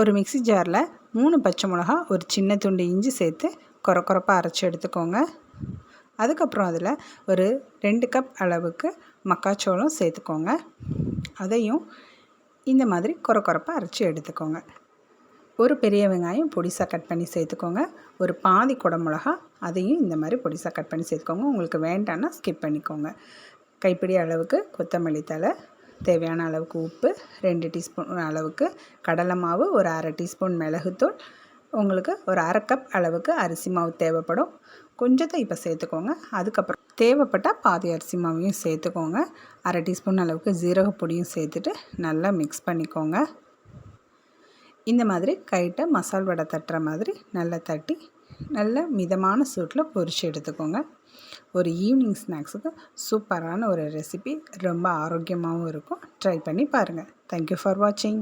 ஒரு மிக்ஸி ஜாரில் 3 பச்சை மிளகா, ஒரு சின்ன துண்டு இஞ்சி சேர்த்து கொரப்பாக அரைச்சி எடுத்துக்கோங்க. அதுக்கப்புறம் அதில் ஒரு 2 கப் அளவுக்கு மக்காச்சோளம் சேர்த்துக்கோங்க. அதையும் இந்த மாதிரி கொரப்பாக அரைச்சி எடுத்துக்கோங்க. ஒரு பெரிய வெங்காயம் பொடிசாக கட் பண்ணி சேர்த்துக்கோங்க. ஒரு பாதி குடமிளகா, அதையும் இந்த மாதிரி பொடிசாக கட் பண்ணி சேர்த்துக்கோங்க. உங்களுக்கு வேண்டான்னா ஸ்கிப் பண்ணிக்கோங்க. கைப்பிடி அளவுக்கு கொத்தமல்லி தழை, தேவையான அளவுக்கு உப்பு, 2 டீஸ்பூன் அளவுக்கு கடலை மாவு, ஒரு 1/2 டீஸ்பூன் மிளகுத்தூள், உங்களுக்கு ஒரு 1/2 கப் அளவுக்கு அரிசி மாவு தேவைப்படும். கொஞ்சத்தை இப்போ சேர்த்துக்கோங்க. அதுக்கப்புறம் தேவைப்பட்டால் பாதி அரிசி மாவையும் சேர்த்துக்கோங்க. 1/2 டீஸ்பூன் அளவுக்கு ஜீரகப்பொடியும் சேர்த்துட்டு நல்லா மிக்ஸ் பண்ணிக்கோங்க. இந்த மாதிரி கைட்ட மசால் வடை தட்டுற மாதிரி நல்லா தட்டி நல்ல மிதமான சூட்டில் பொரித்து எடுத்துக்கோங்க. ஒரு ஈவினிங் ஸ்நாக்ஸுக்கு சூப்பரான ஒரு ரெசிபி, ரொம்ப ஆரோக்கியமாகவும் இருக்கும். ட்ரை பண்ணி பாருங்கள். தேங்க்யூ ஃபார் வாட்சிங்.